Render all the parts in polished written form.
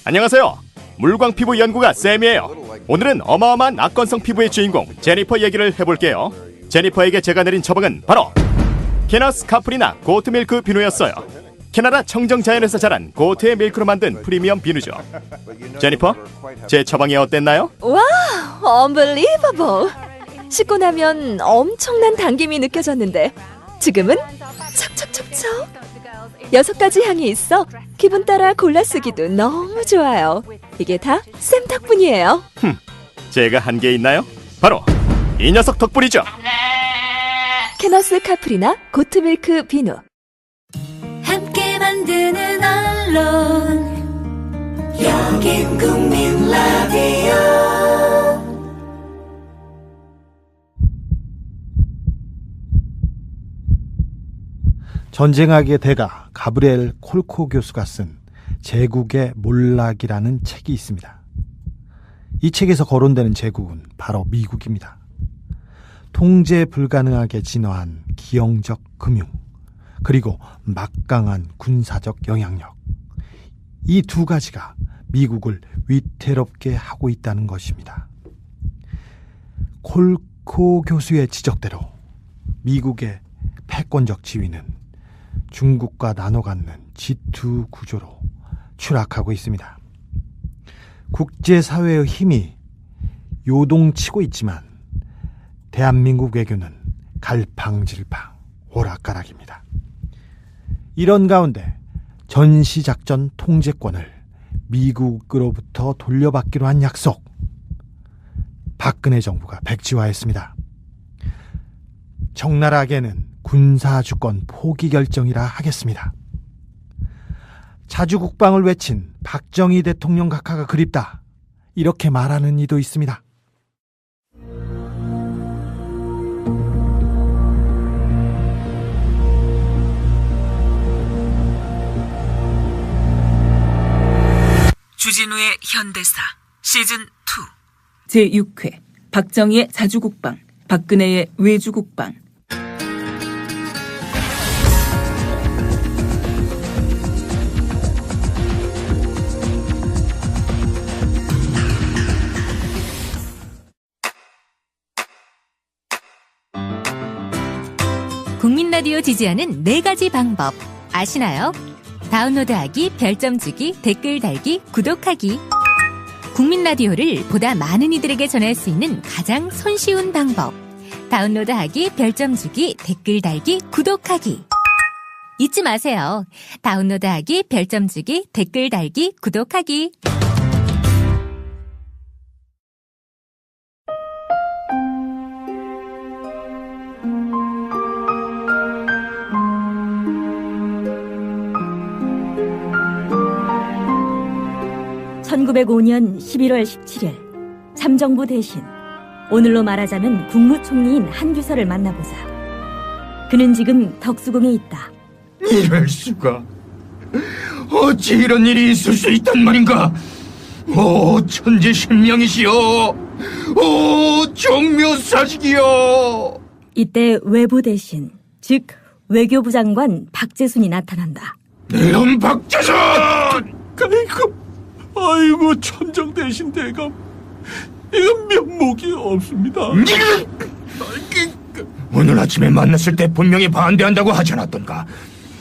안녕하세요. 물광 피부 연구가 쌤이에요. 오늘은 어마어마한 악건성 피부의 주인공 제니퍼 얘기를 해볼게요. 제니퍼에게 제가 내린 처방은 바로 케너스 카프리나 고트 밀크 비누였어요. 캐나다 청정자연에서 자란 고트의 밀크로 만든 프리미엄 비누죠. 제니퍼, 제 처방이 어땠나요? 와우, unbelievable. 씻고 나면 엄청난 당김이 느껴졌는데 지금은 척척척척 6가지 향이 있어 기분 따라 골라 쓰기도 너무 좋아요. 이게 다 쌤 덕분이에요. 제가 한 게 있나요? 바로 이 녀석 덕분이죠. 케너스 카프리나 고트밀크 비누. 함께 만드는 언론 여긴 국민 라디오. 전쟁학의 대가 가브리엘 콜코 교수가 쓴 제국의 몰락이라는 책이 있습니다. 이 책에서 거론되는 제국은 바로 미국입니다. 통제 불가능하게 진화한 기형적 금융, 그리고 막강한 군사적 영향력, 이 두 가지가 미국을 위태롭게 하고 있다는 것입니다. 콜코 교수의 지적대로 미국의 패권적 지위는 중국과 나눠 갖는 G2 구조로 추락하고 있습니다. 국제사회의 힘이 요동치고 있지만 대한민국 외교는 갈팡질팡 오락가락입니다. 이런 가운데 전시작전 통제권을 미국으로부터 돌려받기로 한 약속, 박근혜 정부가 백지화했습니다. 적나라하게는 군사주권 포기 결정이라 하겠습니다. 자주국방을 외친 박정희 대통령 각하가 그립다, 이렇게 말하는 이도 있습니다. 주진우의 현대사 시즌2 제6회 박정희의 자주국방, 박근혜의 외주국방. 국민라디오 지지하는 4가지 방법 아시나요? 다운로드하기, 별점 주기, 댓글 달기, 구독하기. 국민라디오를 보다 많은 이들에게 전할 수 있는 가장 손쉬운 방법. 다운로드하기, 별점 주기, 댓글 달기, 구독하기. 잊지 마세요. 다운로드하기, 별점 주기, 댓글 달기, 구독하기. (1905년 11월 17일) 참정부 대신, 오늘로 말하자면 국무총리인 한규서를 만나보자. 그는 지금 덕수궁에 있다. 이럴 수가. 어찌 이런 일이 있을 수 있단 말인가. 오 천지신명이시여, 오 종묘사직이여. 이때 외부 대신, 즉 외교부 장관 박재순이 나타난다. 이런 박재순! 아이고 천정 대신 대감, 이건 면목이 없습니다. 오늘 아침에 만났을 때 분명히 반대한다고 하지 않았던가.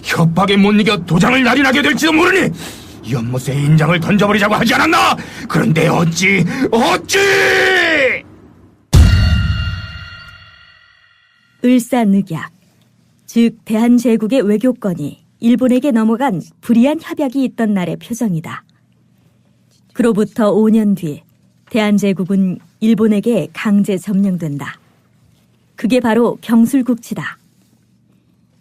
협박에 못 이겨 도장을 날인하게 될지도 모르니 연못에 인장을 던져버리자고 하지 않았나. 그런데 어찌 을사늑약, 즉 대한제국의 외교권이 일본에게 넘어간 불의한 협약이 있던 날의 표정이다. 그로부터 5년 뒤 대한제국은 일본에게 강제 점령된다. 그게 바로 경술국치다.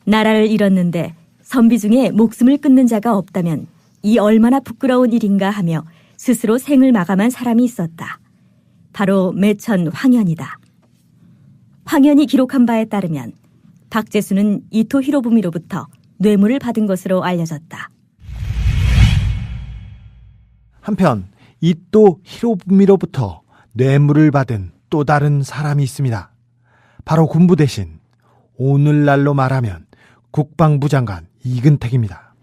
나라를 잃었는데 선비 중에 목숨을 끊는 자가 없다면 이 얼마나 부끄러운 일인가 하며 스스로 생을 마감한 사람이 있었다. 바로 매천 황현이다. 황현이 기록한 바에 따르면 박재순은 이토 히로부미로부터 뇌물을 받은 것으로 알려졌다. 한편 이토 히로부미로부터 뇌물을 받은 또 다른 사람이 있습니다. 바로 군부 대신, 오늘날로 말하면 국방부 장관 이근택입니다.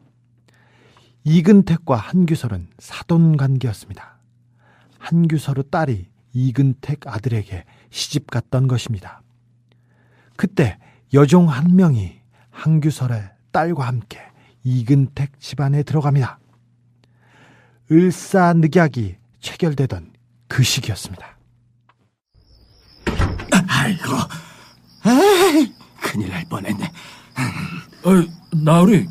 이근택과 한규설은 사돈 관계였습니다. 한규설의 딸이 이근택 아들에게 시집 갔던 것입니다. 그때 여종 한 명이 한규설의 딸과 함께 이근택 집안에 들어갑니다. 을사늑약이 체결되던 그 시기였습니다. 아이고, 에이, 큰일 날 뻔했네. 나으리,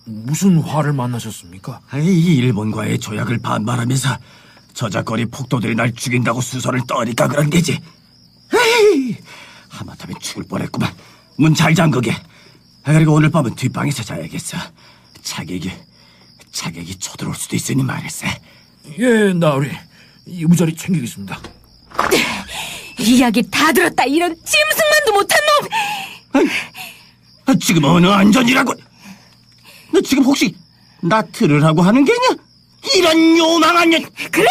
무슨 화를 만나셨습니까? 이 일본과의 조약을 반발하면서 저작거리 폭도들이 날 죽인다고 수선을 떠니까 그런 게지. 에이, 하마터면 죽을 뻔했구만. 문 잘 잠그게. 그리고 오늘 밤은 뒷방에서 자야겠어. 차객이 쳐들어올 수도 있으니 말했어. 예, 나으리, 이부자리 챙기겠습니다. 이야기 다 들었다. 이런 짐승만도 못한 놈. 지금 어느 안전이라고? 너 지금 혹시 나 들으라고 하는 게냐? 이런 요망한 년. 그래,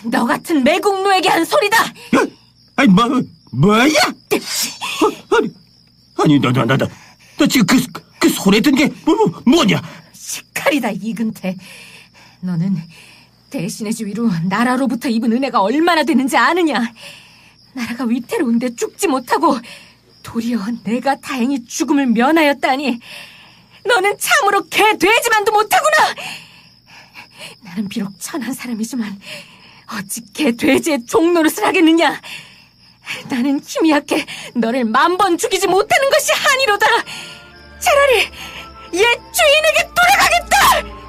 너 같은 매국노에게 한 소리다. 아니 뭐야? 아니 너 지금 그 소리 든 게 뭐냐? 시칼이다, 이근태. 너는 대신의 주위로 나라로부터 입은 은혜가 얼마나 되는지 아느냐? 나라가 위태로운데 죽지 못하고 도리어 내가 다행히 죽음을 면하였다니, 너는 참으로 개 돼지만도 못하구나. 나는 비록 천한 사람이지만 어찌 개 돼지의 종노릇을 하겠느냐? 나는 힘이 약해 너를 10,000번 죽이지 못하는 것이 한이로다. 차라리 옛 주인에게 돌아가겠다.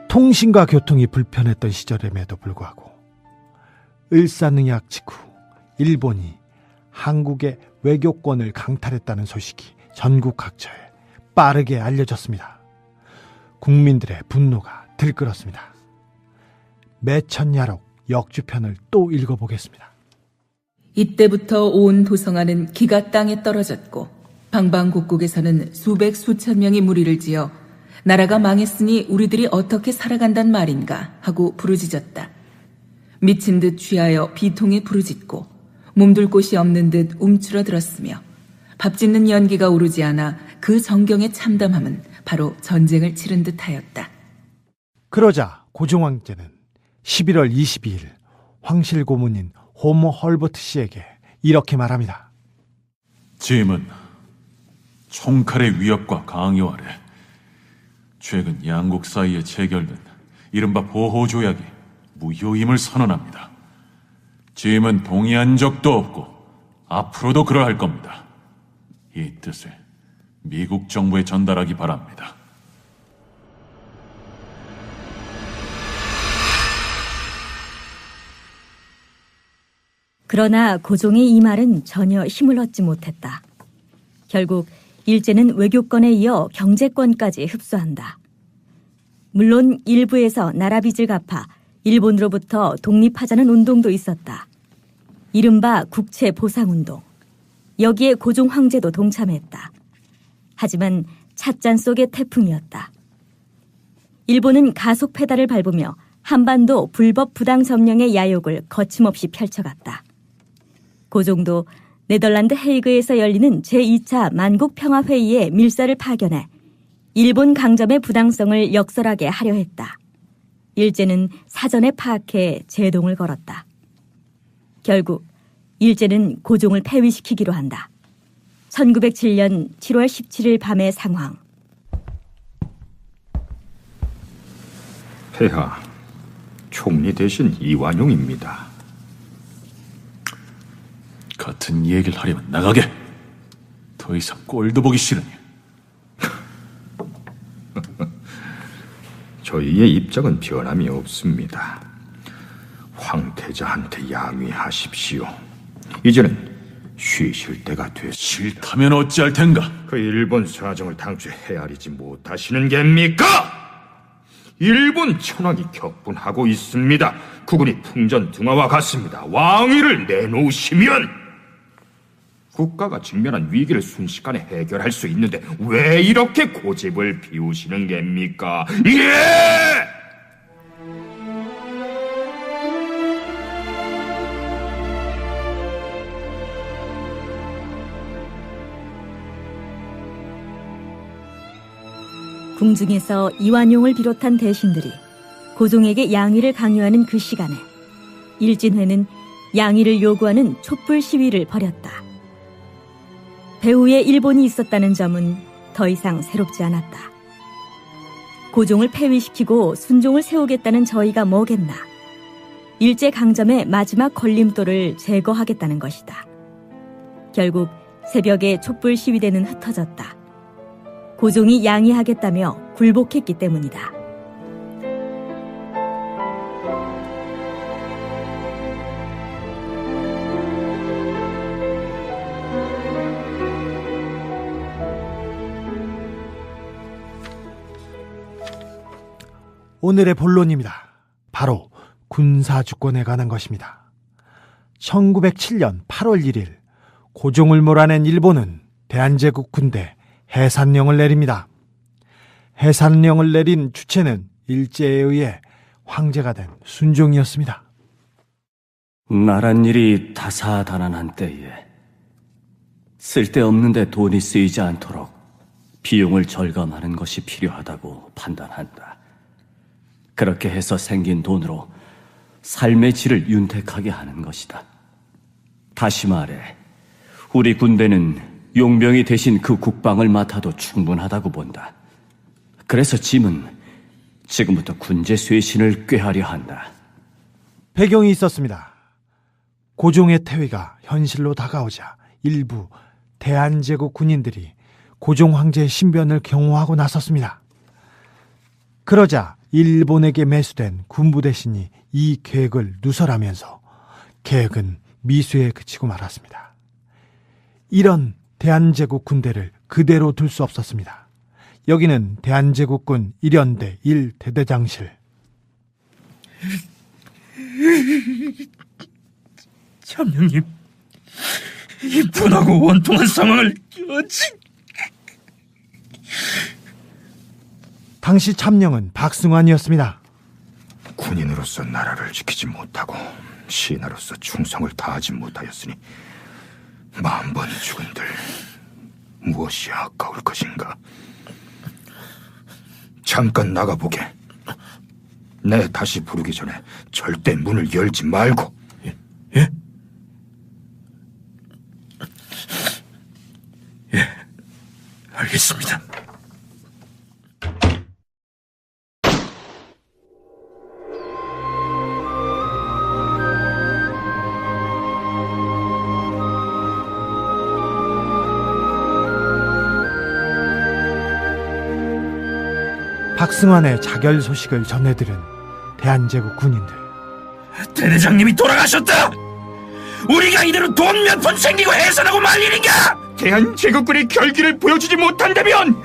통신과 교통이 불편했던 시절임에도 불구하고 을사늑약 직후 일본이 한국의 외교권을 강탈했다는 소식이 전국 각처에 빠르게 알려졌습니다. 국민들의 분노가 들끓었습니다. 매천야록 역주편을 또 읽어보겠습니다. 이때부터 온 도성안은 기가 땅에 떨어졌고 방방곡곡에서는 수백 수천 명이 무리를 지어 나라가 망했으니 우리들이 어떻게 살아간단 말인가 하고 부르짖었다. 미친 듯 취하여 비통에 부르짖고 몸둘 곳이 없는 듯 움츠러들었으며 밥 짓는 연기가 오르지 않아 그 정경의 참담함은 바로 전쟁을 치른 듯하였다. 그러자 고종 황제는 11월 22일 황실 고문인 호모 헐버트 씨에게 이렇게 말합니다. 짐은 총칼의 위협과 강요 아래 최근 양국 사이에 체결된 이른바 보호조약이 무효임을 선언합니다. 짐은 동의한 적도 없고 앞으로도 그러할 겁니다. 이 뜻을 미국 정부에 전달하기 바랍니다. 그러나 고종의 이 말은 전혀 힘을 얻지 못했다. 결국 일제는 외교권에 이어 경제권까지 흡수한다. 물론 일부에서 나라 빚을 갚아 일본으로부터 독립하자는 운동도 있었다. 이른바 국채보상운동. 여기에 고종 황제도 동참했다. 하지만 찻잔 속의 태풍이었다. 일본은 가속 페달을 밟으며 한반도 불법 부당 점령의 야욕을 거침없이 펼쳐갔다. 고종도 네덜란드 헤이그에서 열리는 제2차 만국평화회의에 밀사를 파견해 일본 강점의 부당성을 역설하게 하려 했다. 일제는 사전에 파악해 제동을 걸었다. 결국 일제는 고종을 폐위시키기로 한다. 1907년 7월 17일 밤의 상황. 폐하, 총리 대신 이완용입니다. 같은 얘기를 하려면 나가게. 더 이상 꼴도 보기 싫으니. 저희의 입장은 변함이 없습니다. 황태자한테 양위하십시오. 이제는 쉬실 때가 됐습니다. 싫다면 어찌할 텐가? 그 일본 사정을 당초에 헤아리지 못하시는 겁니까? 일본 천황이 격분하고 있습니다. 국군이 풍전등화와 같습니다. 왕위를 내놓으시면 국가가 직면한 위기를 순식간에 해결할 수 있는데 왜 이렇게 고집을 피우시는 겁니까? 예! 궁중에서 이완용을 비롯한 대신들이 고종에게 양위를 강요하는 그 시간에 일진회는 양위를 요구하는 촛불 시위를 벌였다. 배후에 일본이 있었다는 점은 더 이상 새롭지 않았다. 고종을 폐위시키고 순종을 세우겠다는 저희가 뭐겠나. 일제강점의 마지막 걸림돌을 제거하겠다는 것이다. 결국 새벽에 촛불 시위대는 흩어졌다. 고종이 양위하겠다며 굴복했기 때문이다. 오늘의 본론입니다. 바로 군사주권에 관한 것입니다. 1907년 8월 1일 고종을 몰아낸 일본은 대한제국 군대 해산령을 내립니다. 해산령을 내린 주체는 일제에 의해 황제가 된 순종이었습니다. 나란 일이 다사다난한 때에 쓸데없는데 돈이 쓰이지 않도록 비용을 절감하는 것이 필요하다고 판단한다. 그렇게 해서 생긴 돈으로 삶의 질을 윤택하게 하는 것이다. 다시 말해, 우리 군대는 용병이 대신 그 국방을 맡아도 충분하다고 본다. 그래서 짐은 지금부터 군제 쇄신을 꾀하려 한다. 배경이 있었습니다. 고종의 퇴위가 현실로 다가오자 일부 대한제국 군인들이 고종 황제의 신변을 경호하고 나섰습니다. 그러자 일본에게 매수된 군부 대신이 이 계획을 누설하면서 계획은 미수에 그치고 말았습니다. 이런 대한제국 군대를 그대로 둘 수 없었습니다. 여기는 대한제국군 1연대 1대대장실. 참령님, 이 분하고 원통한 상황을 어찌... 당시 참령은 박승환이었습니다. 군인으로서 나라를 지키지 못하고 신하로서 충성을 다하지 못하였으니 10,000번 죽은들 무엇이 아까울 것인가. 잠깐 나가보게. 내 다시 부르기 전에 절대 문을 열지 말고. 예, 알겠습니다. 박승환의 자결 소식을 전해들은 대한제국 군인들. 대대장님이 돌아가셨다! 우리가 이대로 돈 몇 푼 챙기고 해산하고 말일인가? 대한제국군이 결기를 보여주지 못한다면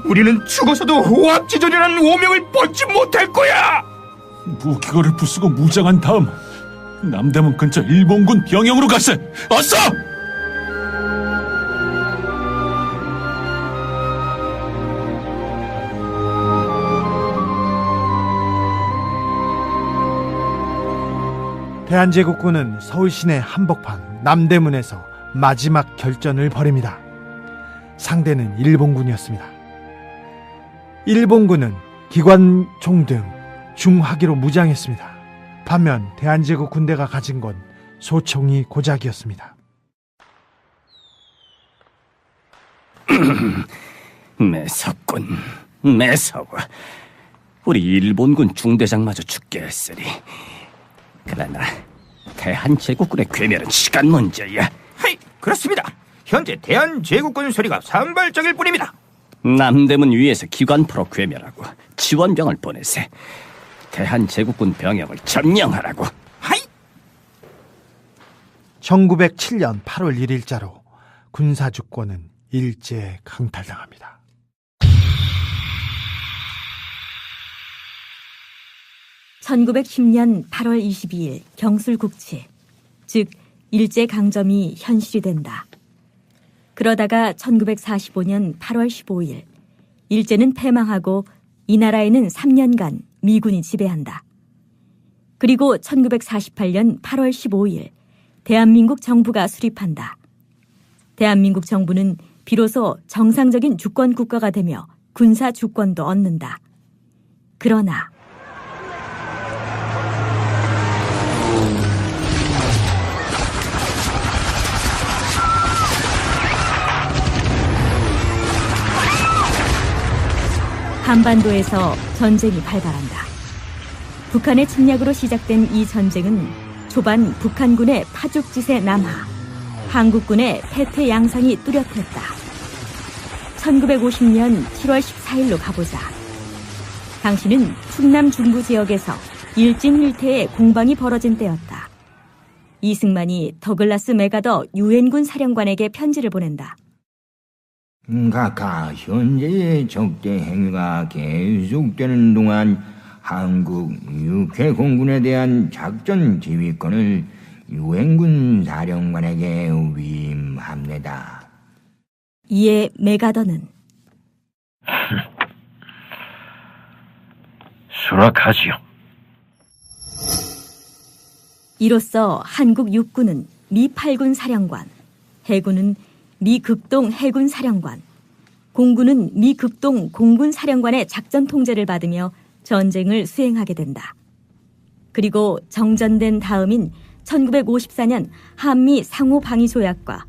우리는 죽어서도 호압지졸이라는 오명을 벗지 못할 거야! 무기고를 부수고 무장한 다음 남대문 근처 일본군 병영으로 가세! 어서! 대한제국군은 서울 시내 한복판 남대문에서 마지막 결전을 벌입니다. 상대는 일본군이었습니다. 일본군은 기관총 등 중화기로 무장했습니다. 반면 대한제국 군대가 가진 건 소총이 고작이었습니다. 매섭군, 매서워. 우리 일본군 중대장마저 죽게 했으니 그러나 대한제국군의 괴멸은 시간 문제야. 하이, 그렇습니다. 현재 대한제국군 소리가 산발적일 뿐입니다. 남대문 위에서 기관포로 괴멸하고 지원병을 보내세. 대한제국군 병영을 점령하라고. 하이! 1907년 8월 1일자로 군사주권은 일제에 강탈당합니다. (1910년 8월 22일) 경술국치, 즉 일제강점이 현실이 된다. 그러다가 1945년 8월 15일 일제는 패망하고 이 나라에는 3년간 미군이 지배한다. 그리고 1948년 8월 15일 대한민국 정부가 수립한다. 대한민국 정부는 비로소 정상적인 주권 국가가 되며 군사 주권도 얻는다. 그러나 한반도에서 전쟁이 발발한다. 북한의 침략으로 시작된 이 전쟁은 초반 북한군의 파죽지세 남하, 한국군의 패퇴 양상이 뚜렷했다. 1950년 7월 14일로 가보자. 당시는 충남 중부 지역에서 일진일퇴의 공방이 벌어진 때였다. 이승만이 더글라스 메가더 유엔군 사령관에게 편지를 보낸다. 각하 현재의 적대 행위가 계속되는 동안 한국 육해 공군에 대한 작전 지휘권을 유엔군 사령관에게 위임합니다. 이에 메가더는 수락하지요. 이로써 한국 육군은 미 8군 사령관, 해군은 미 극동 해군 사령관, 공군은 미 극동 공군 사령관의 작전 통제를 받으며 전쟁을 수행하게 된다. 그리고 정전된 다음인 1954년 한미 상호 방위 조약과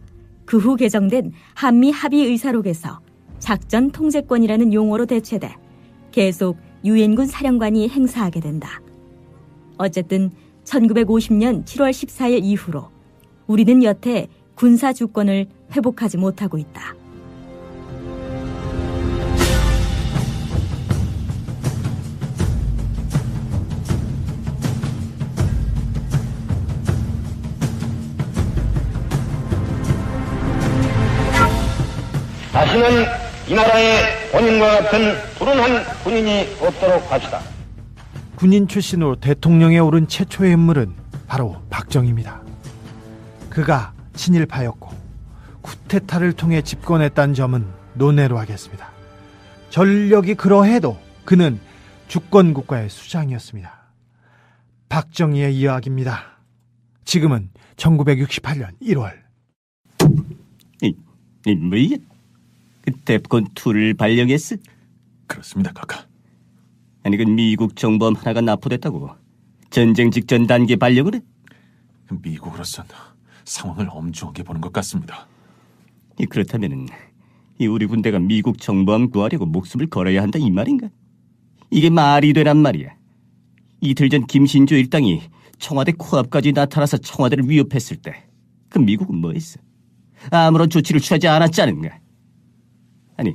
그 후 개정된 한미 합의 의사록에서 작전 통제권이라는 용어로 대체돼 계속 유엔군 사령관이 행사하게 된다. 어쨌든 1950년 7월 14일 이후로 우리는 여태 군사 주권을 회복하지 못하고 있다. 다시는 이 나라에 본인과 같은 불운한 군인이 없도록 합시다. 군인 출신으로 대통령에 오른 최초의 인물은 바로 박정희입니다. 그가 친일파였고 쿠데타를 통해 집권했다는 점은 논외로 하겠습니다. 전력이 그러해도 그는 주권국가의 수장이었습니다. 박정희의 이야기입니다. 지금은 1968년 1월. 뭐야? 뎁콘2를 발령했어? 그렇습니다, 각하. 아니, 그 미국 정보함 하나가 납포됐다고 전쟁 직전 단계 발령을 해? 미국으로선 상황을 엄중하게 보는 것 같습니다. 그렇다면은 우리 군대가 미국 정보함 구하려고 목숨을 걸어야 한다 이 말인가? 이게 말이 되란 말이야. 이틀 전 김신조 일당이 청와대 코앞까지 나타나서 청와대를 위협했을 때 그 미국은 뭐 했어? 아무런 조치를 취하지 않았지 않은가? 아니,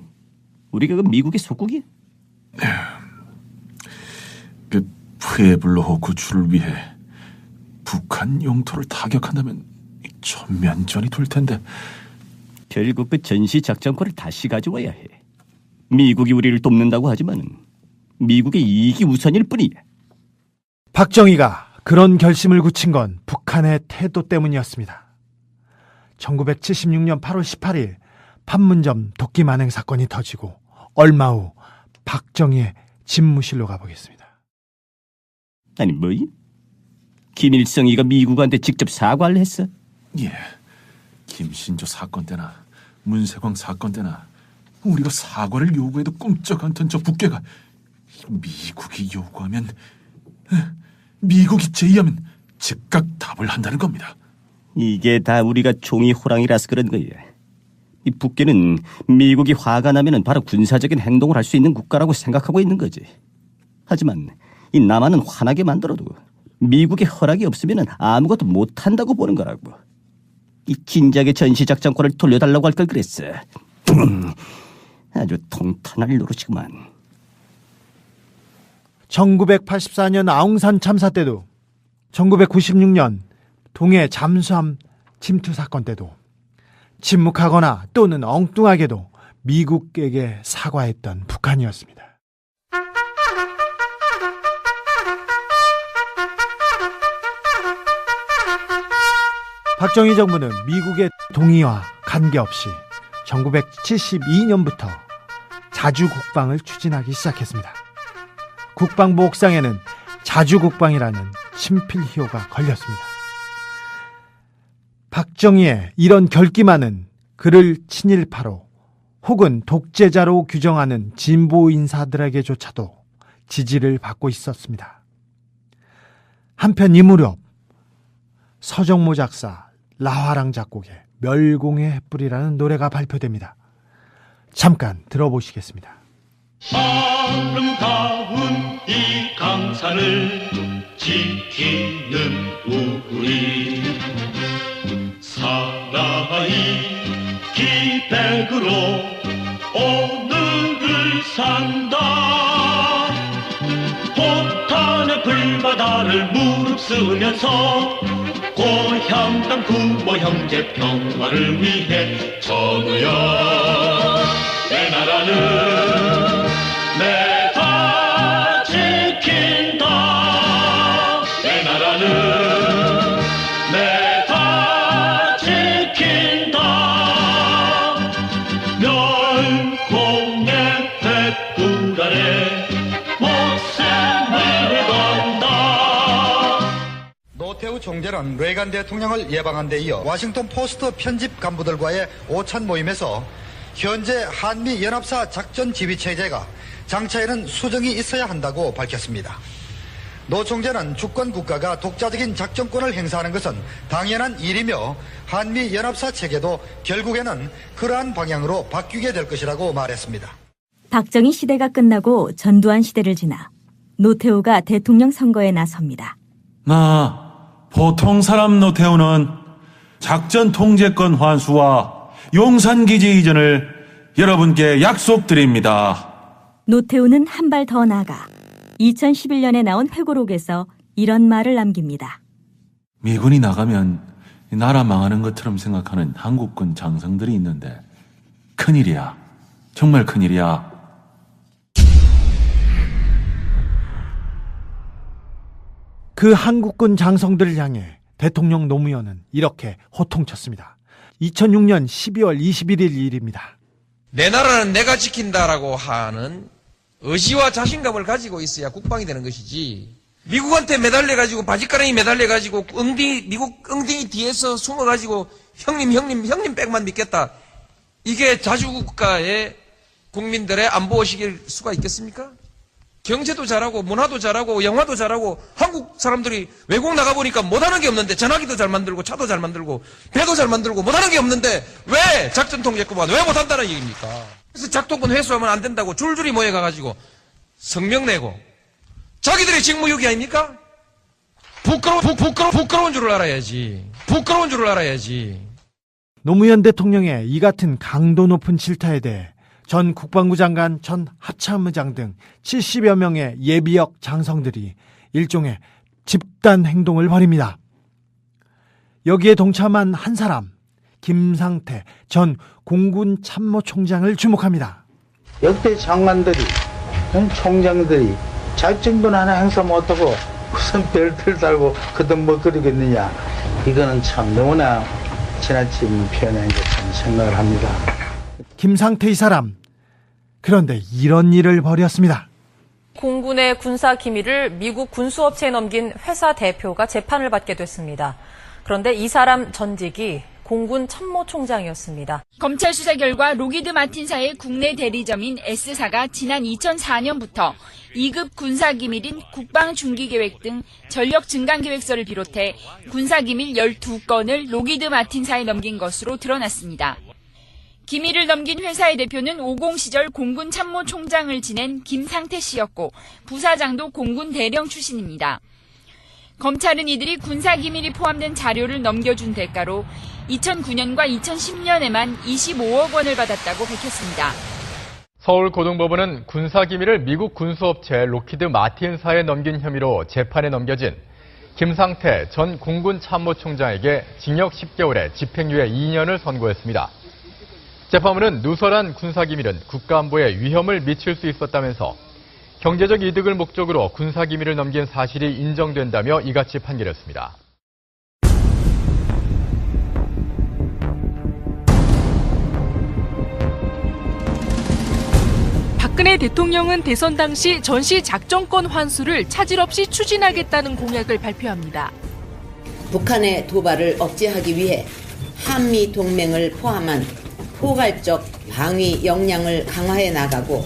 우리가 그 미국의 속국이야? 그 푸에블로 구출을 위해 북한 영토를 타격한다면 전면전이 될 텐데. 결국 그 전시 작전권을 다시 가져와야 해. 미국이 우리를 돕는다고 하지만은 미국의 이익이 우선일 뿐이야. 박정희가 그런 결심을 굳힌 건 북한의 태도 때문이었습니다. 1976년 8월 18일 판문점 도끼 만행 사건이 터지고 얼마 후 박정희의 집무실로 가보겠습니다. 아니 뭐야? 김일성이가 미국한테 직접 사과를 했어? 예, 김신조 사건 때나 문세광 사건 때나 우리가 사과를 요구해도 꿈쩍 않던 저 북괴가 미국이 요구하면, 미국이 제의하면 즉각 답을 한다는 겁니다. 이게 다 우리가 종이 호랑이라서 그런 거야. 이 북괴는 미국이 화가 나면은 바로 군사적인 행동을 할 수 있는 국가라고 생각하고 있는 거지. 하지만 이 남한은 화나게 만들어도 미국의 허락이 없으면은 아무것도 못한다고 보는 거라고. 이 진작에 전시작전권을 돌려달라고 할 걸 그랬어. 아주 통탄할 노릇이구만. 1984년 아웅산 참사 때도, 1996년 동해 잠수함 침투 사건 때도 침묵하거나 또는 엉뚱하게도 미국에게 사과했던 북한이었습니다. 박정희 정부는 미국의 동의와 관계없이 1972년부터 자주국방을 추진하기 시작했습니다. 국방부 옥상에는 자주국방이라는 친필희호가 걸렸습니다. 박정희의 이런 결기만은 그를 친일파로 혹은 독재자로 규정하는 진보 인사들에게조차도 지지를 받고 있었습니다. 한편 이 무렵 서정모 작사, 라화랑 작곡의 멸공의 횃불이라는 노래가 발표됩니다. 잠깐 들어보시겠습니다. 아름다운 이 강산을 지키는 우리 사나이 기백으로 오늘을 산다. 포탄의 불바다를 무릅쓰면서 고향 땅 부모 형제 평화를 위해 전우여 내 나라는 내가 지킨다. 내 나라는 내가 지킨다. 멸공의 횃불 아래 목숨을 건다. 노태우 총재는 레이간 대통령을 예방한 데 이어 워싱턴 포스트 편집 간부들과의 오찬 모임에서 현재 한미 연합사 작전 지휘 체제가 장차에는 수정이 있어야 한다고 밝혔습니다. 노 총재는 주권 국가가 독자적인 작전권을 행사하는 것은 당연한 일이며 한미 연합사 체계도 결국에는 그러한 방향으로 바뀌게 될 것이라고 말했습니다. 박정희 시대가 끝나고 전두환 시대를 지나 노태우가 대통령 선거에 나섭니다. 보통 사람 노태우는 작전 통제권 환수와 용산기지 이전을 여러분께 약속드립니다. 노태우는 한 발 더 나아가 2011년에 나온 회고록에서 이런 말을 남깁니다. 미군이 나가면 나라 망하는 것처럼 생각하는 한국군 장성들이 있는데 큰일이야. 정말 큰일이야. 그 한국군 장성들을 향해 대통령 노무현은 이렇게 호통쳤습니다. 2006년 12월 21일 일입니다. 내 나라는 내가 지킨다라고 하는 의지와 자신감을 가지고 있어야 국방이 되는 것이지, 미국한테 매달려가지고 바지가랑이 매달려가지고 미국 엉덩이 뒤에서 숨어가지고 형님 백만 믿겠다, 이게 자주국가의 국민들의 안보의식일 수가 있겠습니까? 경제도 잘하고 문화도 잘하고 영화도 잘하고 한국 사람들이 외국 나가보니까 못하는 게 없는데, 전화기도 잘 만들고 차도 잘 만들고 배도 잘 만들고 못하는 게 없는데 왜 작전 통제권만 왜 못한다는 얘기입니까? 그래서 작동권 회수하면 안 된다고 줄줄이 모여가가지고 성명 내고, 자기들의 직무유기 아닙니까? 부끄러운 줄을 알아야지. 부끄러운 줄을 알아야지. 노무현 대통령의 이 같은 강도 높은 질타에 대해 전 국방부 장관, 전 합참의장 등 70여 명의 예비역 장성들이 일종의 집단 행동을 벌입니다. 여기에 동참한 한 사람, 김상태 전 공군 참모총장을 주목합니다. 역대 장관들이, 총장들이 작전권 하나 행사 못하고 무슨 벨트를 달고 그돈 못 그리겠느냐, 이거는 참 너무나 지나친 표현인 것 생각을 합니다. 김상태 이 사람, 그런데 이런 일을 벌였습니다. 공군의 군사 기밀을 미국 군수업체에 넘긴 회사 대표가 재판을 받게 됐습니다. 그런데 이 사람 전직이 공군 참모총장이었습니다. 검찰 수사 결과 로기드 마틴사의 국내 대리점인 S사가 지난 2004년부터 2급 군사기밀인 국방중기계획 등 전력 증강계획서를 비롯해 군사기밀 12건을 로기드 마틴사에 넘긴 것으로 드러났습니다. 기밀을 넘긴 회사의 대표는 50 시절 공군 참모총장을 지낸 김상태 씨였고 부사장도 공군 대령 출신입니다. 검찰은 이들이 군사기밀이 포함된 자료를 넘겨준 대가로 2009년과 2010년에만 25억 원을 받았다고 밝혔습니다. 서울고등법원은 군사기밀을 미국 군수업체 로키드 마틴사에 넘긴 혐의로 재판에 넘겨진 김상태 전 공군 참모총장에게 징역 10개월에 집행유예 2년을 선고했습니다. 재판부는 누설한 군사기밀은 국가안보에 위험을 미칠 수 있었다면서 경제적 이득을 목적으로 군사기밀을 넘긴 사실이 인정된다며 이같이 판결했습니다. 박근혜 대통령은 대선 당시 전시 작전권 환수를 차질 없이 추진하겠다는 공약을 발표합니다. 북한의 도발을 억제하기 위해 한미 동맹을 포함한 포괄적 방위 역량을 강화해 나가고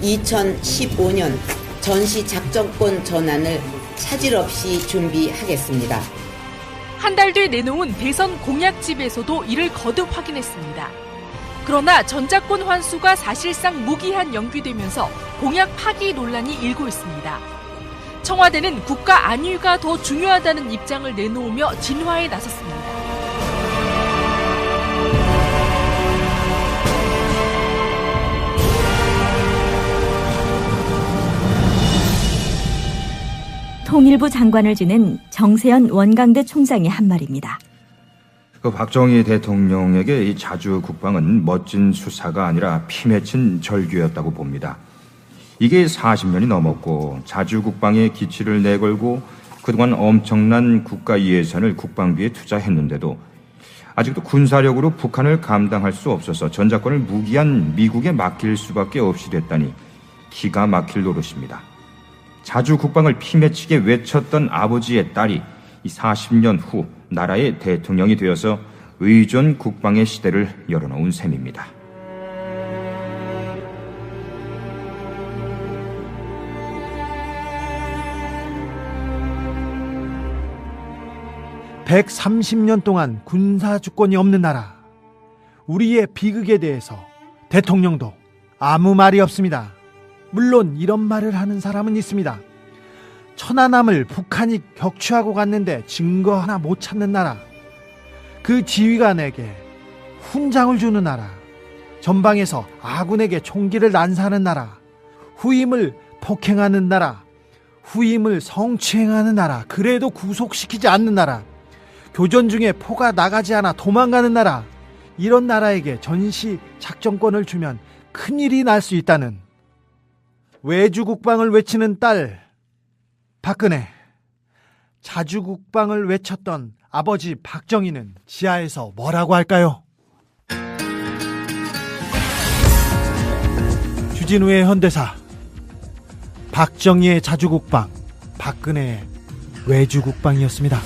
2015년 전시 작전권 전환을 차질 없이 준비하겠습니다. 한 달 뒤 내놓은 대선 공약집에서도 이를 거듭 확인했습니다. 그러나 전작권 환수가 사실상 무기한 연기되면서 공약 파기 논란이 일고 있습니다. 청와대는 국가 안위가 더 중요하다는 입장을 내놓으며 진화에 나섰습니다. 통일부 장관을 지낸 정세현 원광대 총장의 한 말입니다. 박정희 대통령에게 이 자주 국방은 멋진 수사가 아니라 피 맺힌 절규였다고 봅니다. 이게 40년이 넘었고 자주 국방에 기치를 내걸고 그동안 엄청난 국가 예산을 국방비에 투자했는데도 아직도 군사력으로 북한을 감당할 수 없어서 전작권을 무기한 미국에 맡길 수밖에 없이 됐다니 기가 막힐 노릇입니다. 자주 국방을 피맺히게 외쳤던 아버지의 딸이 이 40년 후 나라의 대통령이 되어서 의존 국방의 시대를 열어놓은 셈입니다. (130년) 동안 군사 주권이 없는 나라, 우리의 비극에 대해서 대통령도 아무 말이 없습니다. 물론 이런 말을 하는 사람은 있습니다. 천안함을 북한이 격추하고 갔는데 증거 하나 못 찾는 나라, 그 지휘관에게 훈장을 주는 나라, 전방에서 아군에게 총기를 난사하는 나라, 후임을 폭행하는 나라, 후임을 성추행하는 나라, 그래도 구속시키지 않는 나라, 교전 중에 포가 나가지 않아 도망가는 나라, 이런 나라에게 전시 작전권을 주면 큰일이 날 수 있다는 외주국방을 외치는 딸 박근혜, 자주국방을 외쳤던 아버지 박정희는 지하에서 뭐라고 할까요? 주진우의 현대사, 박정희의 자주국방, 박근혜의 외주국방이었습니다.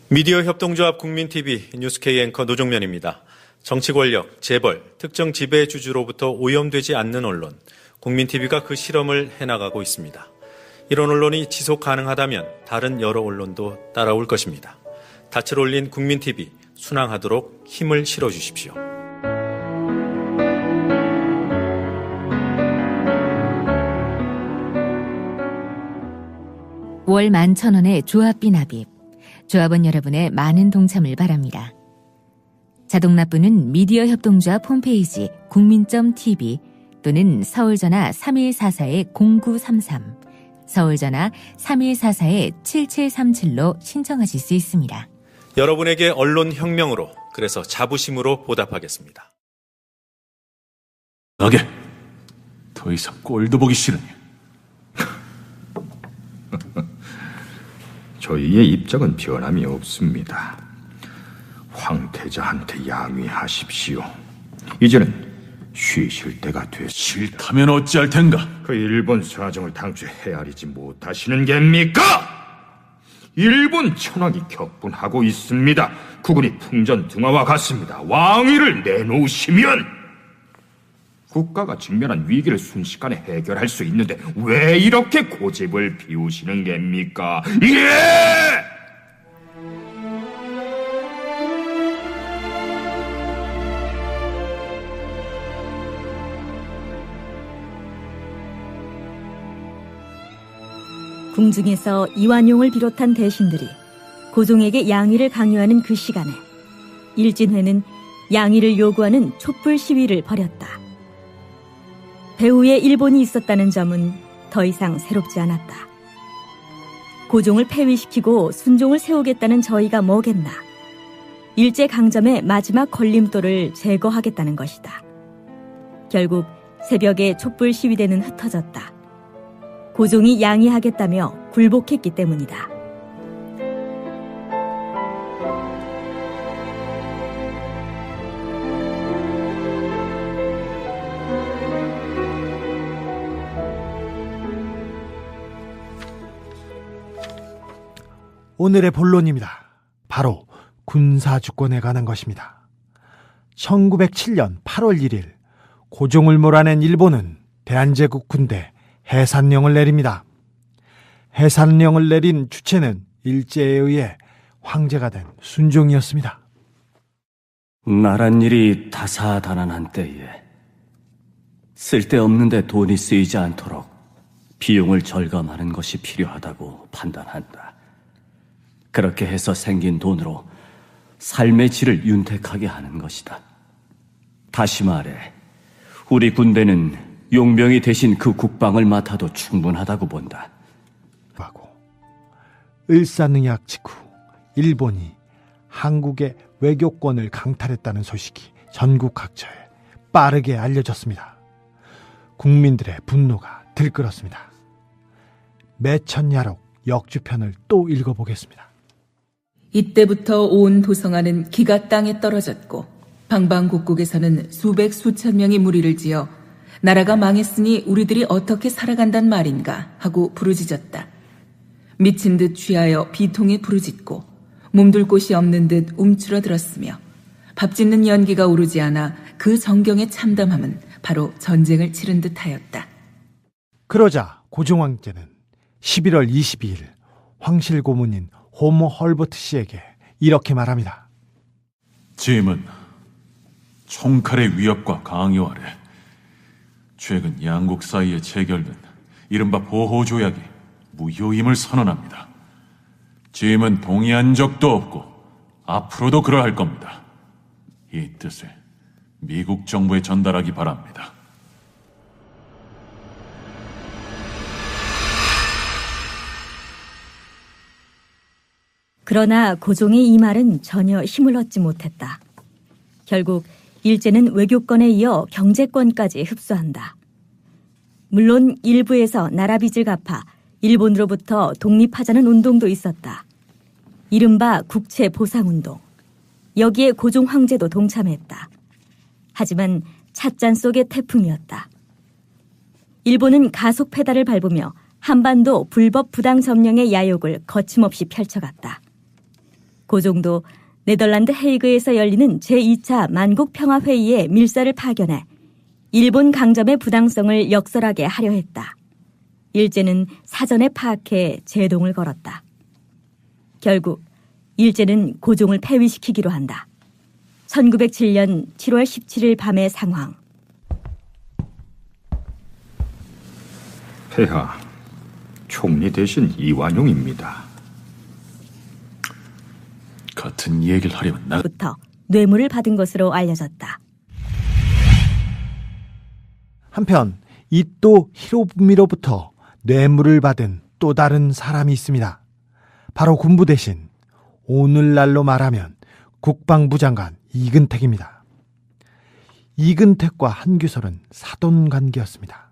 미디어 협동조합 국민TV 뉴스K 앵커 노종면입니다. 정치 권력, 재벌, 특정 지배주주로부터 오염되지 않는 언론, 국민TV가 그 실험을 해나가고 있습니다. 이런 언론이 지속 가능하다면 다른 여러 언론도 따라올 것입니다. 닻을 올린 국민TV, 순항하도록 힘을 실어주십시오. 월 11,000원의 조합비 납입. 조합원 여러분의 많은 동참을 바랍니다. 자동납부는 미디어 협동조합 홈페이지 국민.tv 또는 서울전화 3144-0933, 서울전화 3144-7737로 신청하실 수 있습니다. 여러분에게 언론혁명으로, 그래서 자부심으로 보답하겠습니다. 나게 더 이상 꼴도 보기 싫으니 저희의 입장은 변함이 없습니다. 황태자한테 양위하십시오. 이제는 쉬실 때가 됐습니다. 싫다면 어찌할 텐가? 그 일본 사정을 당초에 헤아리지 못하시는 겁니까? 일본 천황이 격분하고 있습니다. 국군이 풍전등화와 같습니다. 왕위를 내놓으시면 국가가 직면한 위기를 순식간에 해결할 수 있는데 왜 이렇게 고집을 피우시는 겁니까? 예! 궁중에서 이완용을 비롯한 대신들이 고종에게 양위를 강요하는 그 시간에 일진회는 양위를 요구하는 촛불 시위를 벌였다. 배후에 일본이 있었다는 점은 더 이상 새롭지 않았다. 고종을 폐위시키고 순종을 세우겠다는 저희가 뭐겠나. 일제강점의 마지막 걸림돌을 제거하겠다는 것이다. 결국 새벽에 촛불 시위대는 흩어졌다. 고종이 양위하겠다며 굴복했기 때문이다. 오늘의 본론입니다. 바로 군사주권에 관한 것입니다. 1907년 8월 1일 고종을 몰아낸 일본은 대한제국 군대 해산령을 내립니다. 해산령을 내린 주체는 일제에 의해 황제가 된 순종이었습니다. 나란 일이 다사다난한 때에 쓸데없는데 돈이 쓰이지 않도록 비용을 절감하는 것이 필요하다고 판단한다. 그렇게 해서 생긴 돈으로 삶의 질을 윤택하게 하는 것이다. 다시 말해, 우리 군대는 용병이 대신 그 국방을 맡아도 충분하다고 본다. 을사능약 직후 일본이 한국의 외교권을 강탈했다는 소식이 전국 각처에 빠르게 알려졌습니다. 국민들의 분노가 들끓었습니다. 매천야록 역주편을 또 읽어보겠습니다. 이때부터 온 도성안은 기가 땅에 떨어졌고 방방곡곡에서는 수백 수천 명이 무리를 지어 나라가 망했으니 우리들이 어떻게 살아간단 말인가 하고 부르짖었다. 미친 듯 취하여 비통에 부르짖고 몸둘 곳이 없는 듯 움츠러들었으며 밥 짓는 연기가 오르지 않아 그 정경의 참담함은 바로 전쟁을 치른 듯하였다. 그러자 고종황제는 11월 22일 황실 고문인 호모 헐버트 씨에게 이렇게 말합니다. 짐은 총칼의 위협과 강요 아래 최근 양국 사이에 체결된 이른바 보호조약이 무효임을 선언합니다. 짐은 동의한 적도 없고 앞으로도 그러할 겁니다. 이 뜻을 미국 정부에 전달하기 바랍니다. 그러나 고종의 이 말은 전혀 힘을 얻지 못했다. 결국 일제는 외교권에 이어 경제권까지 흡수한다. 물론 일부에서 나라 빚을 갚아 일본으로부터 독립하자는 운동도 있었다. 이른바 국채보상운동. 여기에 고종 황제도 동참했다. 하지만 찻잔 속의 태풍이었다. 일본은 가속 페달을 밟으며 한반도 불법 부당 점령의 야욕을 거침없이 펼쳐갔다. 고종도 네덜란드 헤이그에서 열리는 제2차 만국평화회의에 밀사를 파견해 일본 강점의 부당성을 역설하게 하려 했다. 일제는 사전에 파악해 제동을 걸었다. 결국 일제는 고종을 폐위시키기로 한다. 1907년 7월 17일 밤의 상황. 폐하, 총리 대신 이완용입니다. 같은 얘기를 하려면 부터 뇌물을 받은 것으로 알려졌다. 한편 이토 히로부미로부터 뇌물을 받은 또 다른 사람이 있습니다. 바로 군부 대신, 오늘날로 말하면 국방부 장관 이근택입니다. 이근택과 한규설은 사돈관계였습니다.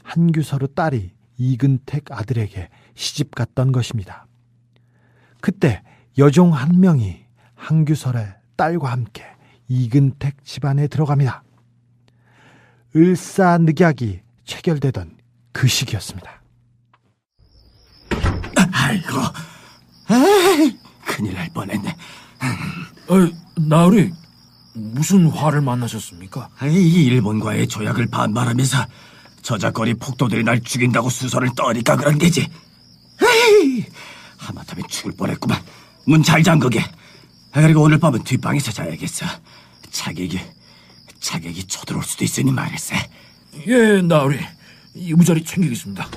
한규설의 딸이 이근택 아들에게 시집갔던 것입니다. 그때 여종 한 명이 한규설의 딸과 함께 이근택 집안에 들어갑니다. 을사늑약이 체결되던 그 시기였습니다. 아이고, 큰일 날 뻔했네. 나으리, 무슨 화를 만나셨습니까? 일본과의 조약을 반발하면서 저작거리 폭도들이 날 죽인다고 수선을 떠니까 그런 게지. 하마터면 죽을 뻔했구만. 문 잘 잠그게. 그리고 오늘 밤은 뒷방에서 자야겠어. 차객이 쳐들어올 수도 있으니 말했어. 예, 나으리. 이부자리 챙기겠습니다.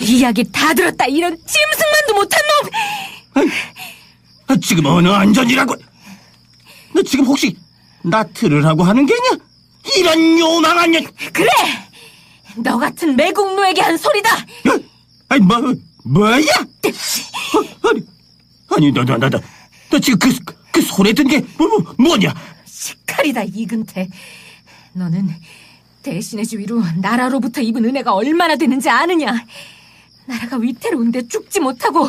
이야기 다 들었다. 이런 짐승만도 못한 놈! 지금 어느 안전이라고? 너 지금 혹시 나 들으라고 하는 게냐? 이런 요망한 년! 그래! 너 같은 매국노에게 한 소리다! 아니, 뭐야? 아니, 너 지금 그 손에 든 게 뭐냐? 시칼이다, 이근태. 너는 대신의 주위로 나라로부터 입은 은혜가 얼마나 되는지 아느냐? 나라가 위태로운데 죽지 못하고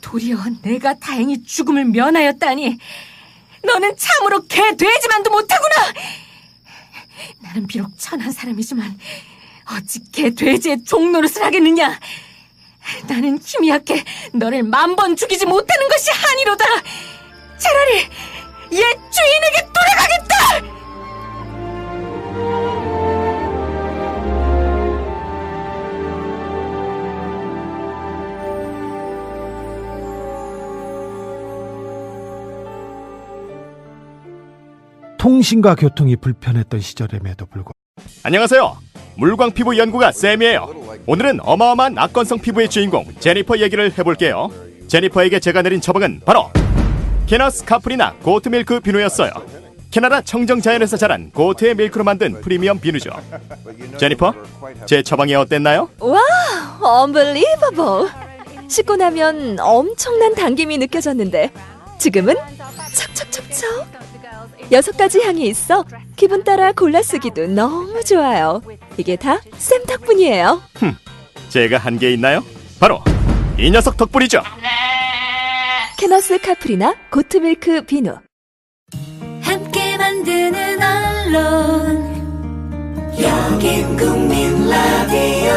도리어 내가 다행히 죽음을 면하였다니. 너는 참으로 개 돼지만도 못하구나. 나는 비록 천한 사람이지만 어찌 개 돼지의 종노릇을 하겠느냐? 나는 힘이 약해 너를 10,000번 죽이지 못하는 것이 한이로다. 차라리 옛 주인에게 돌아가겠다. 통신과 교통이 불편했던 시절임에도 불구하고 안녕하세요. 물광피부 연구가 쌤이에요. 오늘은 어마어마한 악건성 피부의 주인공 제니퍼 얘기를 해볼게요. 제니퍼에게 제가 내린 처방은 바로 캐너스 카프리나 고트밀크 비누였어요. 캐나다 청정자연에서 자란 고트의 밀크로 만든 프리미엄 비누죠. 제니퍼, 제 처방이 어땠나요? 와, unbelievable. 씻고 나면 엄청난 당김이 느껴졌는데 지금은 척척척척 6가지 향이 있어 기분 따라 골라 쓰기도 너무 좋아요. 이게 다 쌤 덕분이에요. 제가 한 게 있나요? 바로 이 녀석 덕분이죠. 캐너스 카프리나 고트밀크 비누. 함께 만드는 언론 여긴 국민 라디오.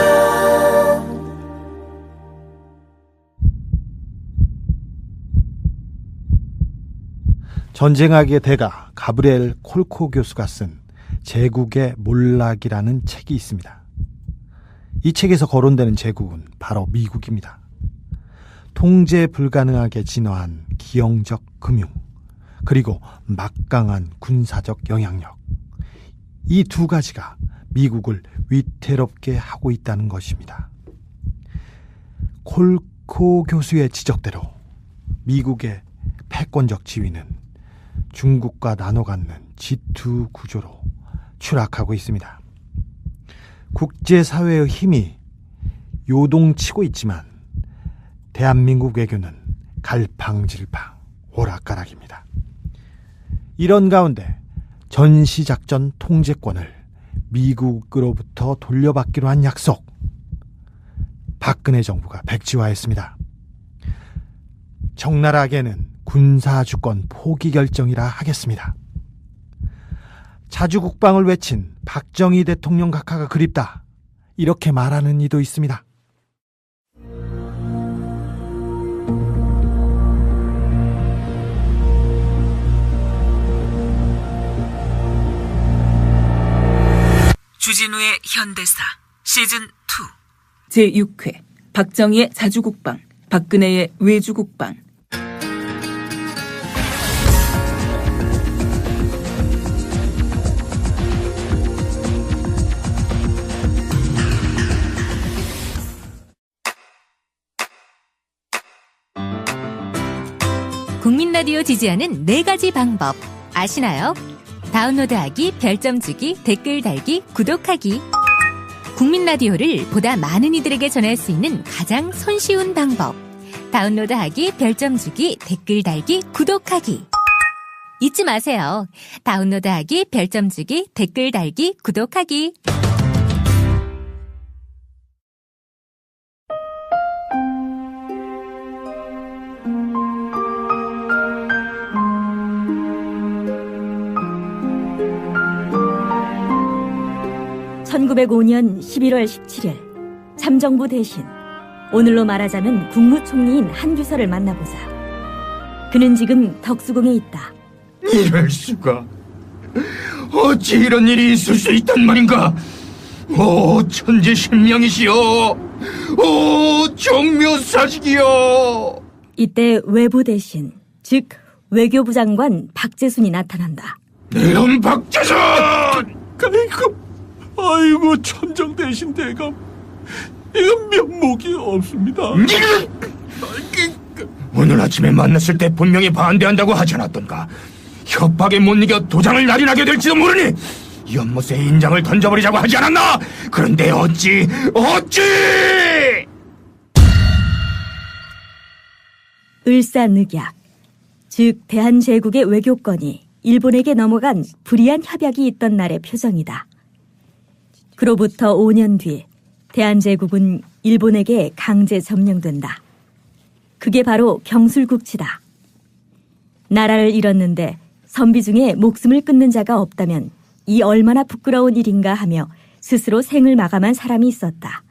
전쟁학의 대가 가브리엘 콜코 교수가 쓴 제국의 몰락이라는 책이 있습니다. 이 책에서 거론되는 제국은 바로 미국입니다. 통제 불가능하게 진화한 기형적 금융, 그리고 막강한 군사적 영향력, 이 두 가지가 미국을 위태롭게 하고 있다는 것입니다. 콜코 교수의 지적대로 미국의 패권적 지위는 중국과 나눠 갖는 G2 구조로 추락하고 있습니다. 국제사회의 힘이 요동치고 있지만 대한민국 외교는 갈팡질팡 오락가락입니다. 이런 가운데 전시작전 통제권을 미국으로부터 돌려받기로 한 약속, 박근혜 정부가 백지화했습니다. 적나라하게는 군사주권 포기 결정이라 하겠습니다. 자주국방을 외친 박정희 대통령 각하가 그립다, 이렇게 말하는 이도 있습니다. 주진우의 현대사 시즌2 제6회 박정희의 자주국방, 박근혜의 외주국방. 국민라디오 지지하는 4가지 방법 아시나요? 다운로드하기, 별점 주기, 댓글 달기, 구독하기. 국민라디오를 보다 많은 이들에게 전할 수 있는 가장 손쉬운 방법. 다운로드하기, 별점 주기, 댓글 달기, 구독하기. 잊지 마세요. 다운로드하기, 별점 주기, 댓글 달기, 구독하기. (1905년 11월 17일) 참정부 대신, 오늘로 말하자면 국무총리인 한규서를 만나보자. 그는 지금 덕수궁에 있다. 이럴 수가. 어찌 이런 일이 있을 수 있단 말인가. 오 천지신명이시여, 오 종묘사직이여. 이때 외부 대신, 즉 외교부 장관 박재순이 나타난다. 이런 박재순! 아이고 천정 대신 대감, 이건 면목이 없습니다. 오늘 아침에 만났을 때 분명히 반대한다고 하지 않았던가. 협박에 못 이겨 도장을 날인하게 될지도 모르니 연못에 인장을 던져버리자고 하지 않았나. 그런데 어찌 을사늑약, 즉 대한제국의 외교권이 일본에게 넘어간 불이한 협약이 있던 날의 표정이다. 그로부터 5년 뒤 대한제국은 일본에게 강제 점령된다. 그게 바로 경술국치다. 나라를 잃었는데 선비 중에 목숨을 끊는 자가 없다면 이 얼마나 부끄러운 일인가 하며 스스로 생을 마감한 사람이 있었다.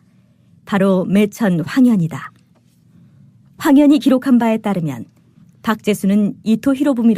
바로 매천 황현이다. 황현이 기록한 바에 따르면 박제수는 이토 히로부미로